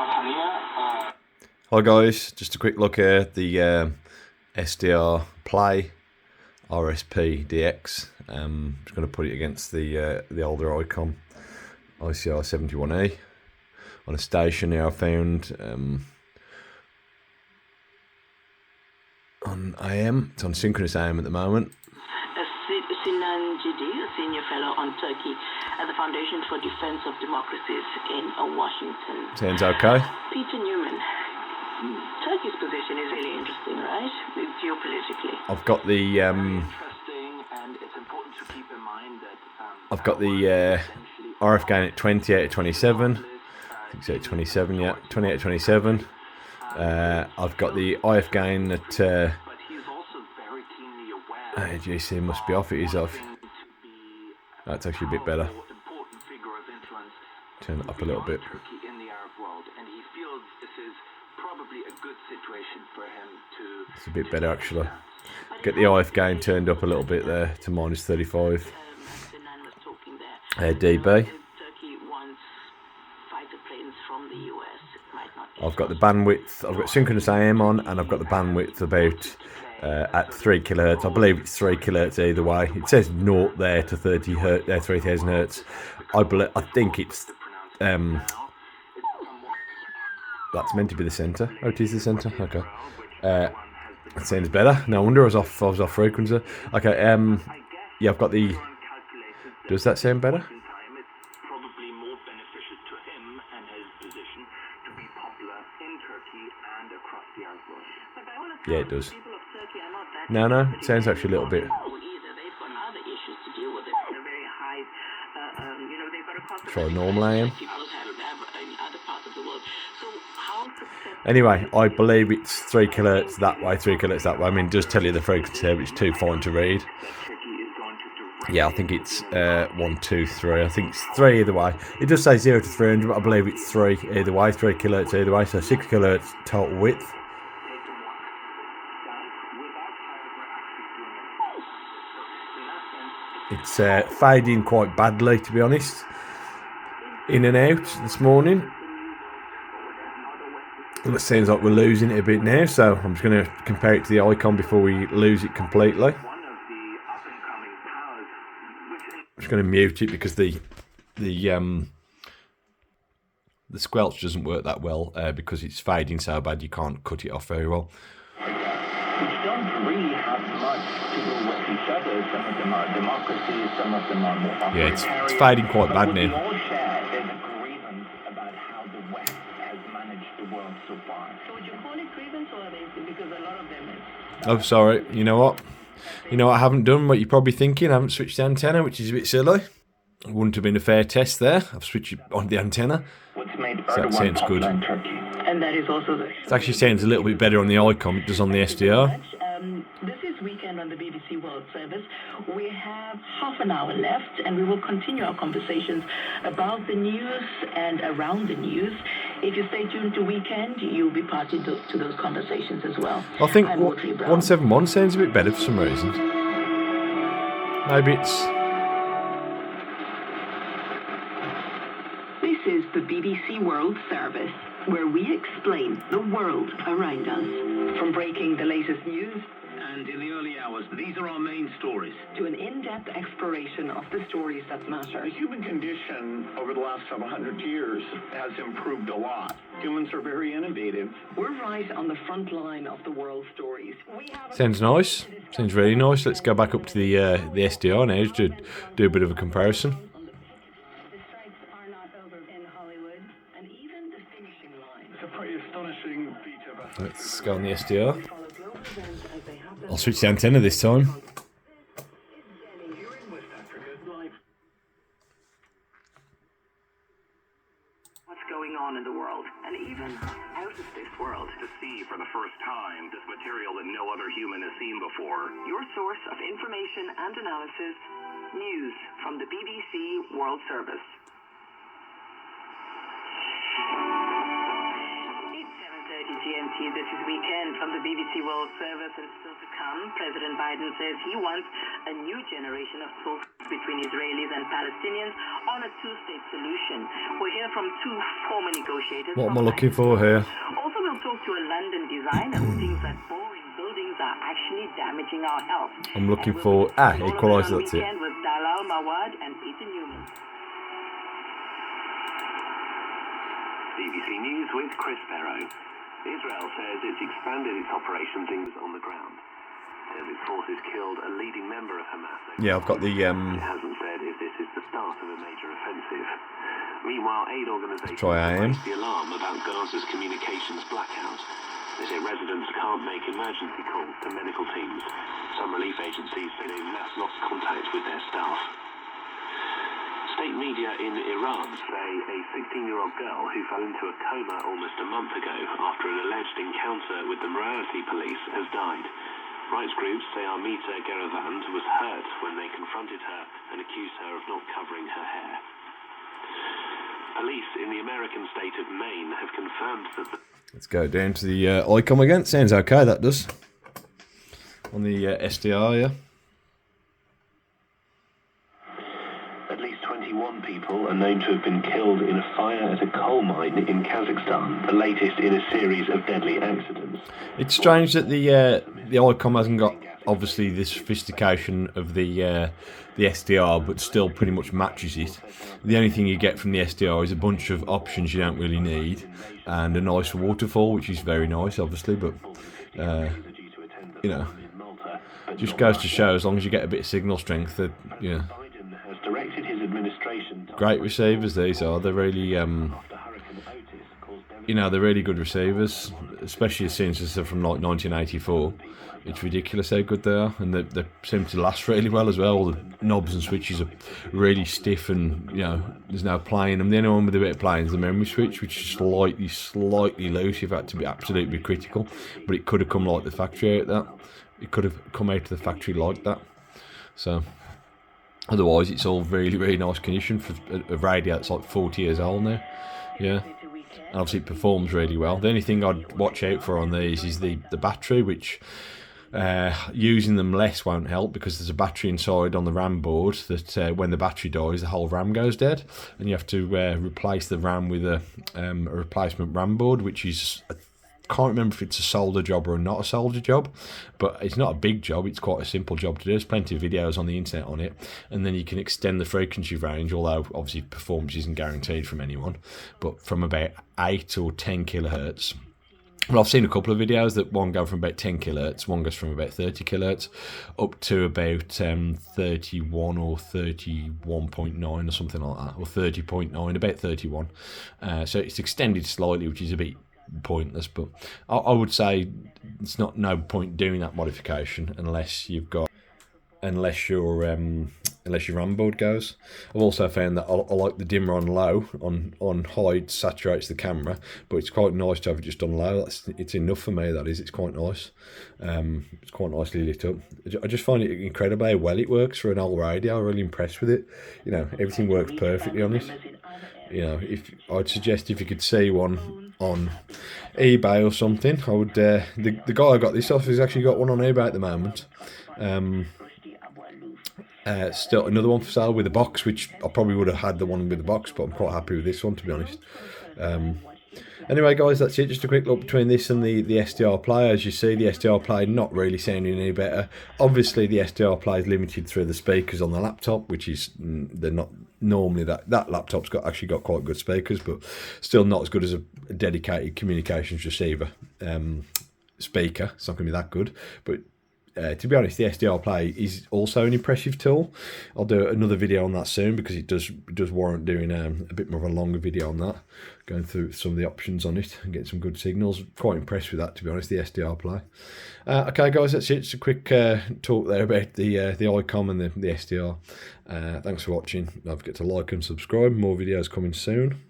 Hi guys, just a quick look here, the SDR Play RSPdx. I'm just going to put it against the older Icom IC-R71 on a station here I found on AM. It's on synchronous AM at the moment. Sinan Jidi, a senior fellow on Turkey at the Foundation for Defense of Democracies in Washington. Sounds okay. Peter Newman, Turkey's position is really interesting, right? Geopolitically. I've got the RF gain at 28 to 27. I think it's at 27, yeah, 28 to 27. I've got the IF gain at GC must be off, it is off. That's actually a bit better. Turn it up a little bit. It's a bit better actually. Get the IF gain turned up a little bit there to minus 35 dB. I've got the bandwidth, I've got synchronous AM on, and I've got the bandwidth about at 3 kHz. I believe it's 3 kHz either way. It says 0 there to 30 hertz, 3000 hertz. I think it's that's meant to be the center. Oh, it is the center. Okay. It sounds better. No wonder I was off frequency. Okay. Yeah, I've got the. Does that sound better? Yeah, it does. No, it sounds actually a little bit. Try normal AM. Anyway, I believe it's 3 kHz that way, 3 kHz that way. I mean, it does tell you the frequency here, but it's too fine to read. Yeah, I think it's 1, 2, 3. I think it's 3 either way. It does say 0 to 300, but I believe it's 3 either way, 3 kHz either way. So 6 kHz total width. It's fading quite badly, to be honest. In and out this morning. It seems like we're losing it a bit now, so I'm just going to compare it to the Icom before we lose it completely. I'm just going to mute it because the squelch doesn't work that well because it's fading so bad you can't cut it off very well. Which don't really have much to do with each other. Some of them are democracies, some of them are more authoritarian. Yeah, it's fading quite bad now. All share is a grievance about how the West has managed the world so far. So would you call it grievance or because a lot of them is... Oh, sorry. You know what? I haven't done what you're probably thinking. I haven't switched the antenna, which is a bit silly. It wouldn't have been a fair test there. I've switched it on the antenna. What's made so that sounds good. And that is also the... It actually sounds a little bit better on the Icom it does on the SDR. This is Weekend on the BBC World Service. We have half an hour left and we will continue our conversations about the news and around the news. If you stay tuned to Weekend, you'll be party to those conversations as well. I think 171 sounds a bit better for some reason. Maybe it's... This is the BBC World Service, where we explain the world around us. From breaking the latest news, and in the early hours, these are our main stories, to an in-depth exploration of the stories that matter. The human condition over the last several hundred years has improved a lot. Humans are very innovative. We're right on the front line of the world's stories. Sounds nice. Sounds really nice. Let's go back up to the SDR now to do a bit of a comparison. Let's go on the SDR. I'll switch the antenna this time. What's going on in the world, and even out of this world. To see for the first time this material that no other human has seen before. Your source of information and analysis, news from the BBC World Service. GMT, this is Weekend from the BBC World Service, and still to come, President Biden says he wants a new generation of between Israelis and Palestinians on a two-state solution. We'll hear from two former negotiators. What am I looking for here? Also, we'll talk to a London designer who thinks that boring buildings are actually damaging our health. I'm looking for equalizer. That's it. With Dalal Mawad and Peter Newman. BBC News with Chris Barrow. Israel says it's expanded its operations on the ground. As its forces killed a leading member of Hamas. Yeah, I've got the. It hasn't said if this is the start of a major offensive. Meanwhile, aid organisations raised the alarm about Gaza's communications blackout. They say residents can't make emergency calls to medical teams. Some relief agencies say they've lost contact with their staff. State media in Iran say a 16-year-old girl who fell into a coma almost a month ago after an alleged encounter with the morality police has died. Rights groups say Armita Geravand was hurt when they confronted her and accused her of not covering her hair. Police in the American state of Maine have confirmed that the... Let's go down to the Icom again. Sounds okay, that does. On the SDR, yeah. At least 21 people are known to have been killed in a fire at a coal mine in Kazakhstan, the latest in a series of deadly accidents. It's strange that the Icom hasn't got obviously the sophistication of the SDR, but still pretty much matches it. The only thing you get from the SDR is a bunch of options you don't really need, and a nice waterfall, which is very nice, obviously, but you know, just goes to show as long as you get a bit of signal strength that great receivers these are. They're really you know, they're really good receivers, especially since they're from like 1984. It's ridiculous how good they are, and they seem to last really well as well. All the knobs and switches are really stiff, and you know, there's no playing them. The only one with a bit of playing is the memory switch, which is slightly loose. You've had to be absolutely critical, but it could have come like the factory out that. It could have come out of the factory like that. So otherwise, it's all really, really nice condition for a radio that's like 40 years old now. Yeah. And obviously it performs really well. The only thing I'd watch out for on these is the battery, which using them less won't help, because there's a battery inside on the RAM board that when the battery dies, the whole RAM goes dead, and you have to replace the RAM with a replacement RAM board, which is... I can't remember if it's a solder job or not a solder job, but it's not a big job. It's quite a simple job to do. There's plenty of videos on the internet on it, and then you can extend the frequency range, although obviously performance isn't guaranteed from anyone, but from about 8 or 10 kilohertz. Well, I've seen a couple of videos that one go from about 10 kilohertz, one goes from about 30 kilohertz, up to about 31 or 31.9 or something like that, or 30.9, about 31. So it's extended slightly, which is a bit pointless, but I would say it's no point doing that modification unless your RAM board goes. I've also found that I like the dimmer on low. On high it saturates the camera, but it's quite nice to have it just on low. It's enough for me, that is. It's quite nice. It's quite nicely lit up. I just find it incredible how well it works for an old radio. I'm really impressed with it. You know, everything works perfectly on it. You know, I'd suggest if you could see one on eBay or something, I would. The guy I got this off has actually got one on eBay at the moment. Still another one for sale with a box, which I probably would have had the one with the box, but I'm quite happy with this one, to be honest. Anyway, guys, that's it. Just a quick look between this and the SDR Play. As you see, the SDR Play not really sounding any better. Obviously, the SDR Play is limited through the speakers on the laptop, which is they're not normally that laptop's actually got quite good speakers, but still not as good as a dedicated communications receiver speaker. It's not going to be that good, but. To be honest, the SDR Play is also an impressive tool. I'll do another video on that soon, because it does warrant doing a bit more of a longer video on that, going through some of the options on it and getting some good signals. Quite impressed with that, to be honest, the SDR Play. Okay, guys, that's it. It's a quick talk there about the Icom and the SDR. Thanks for watching. Don't forget to like and subscribe. More videos coming soon.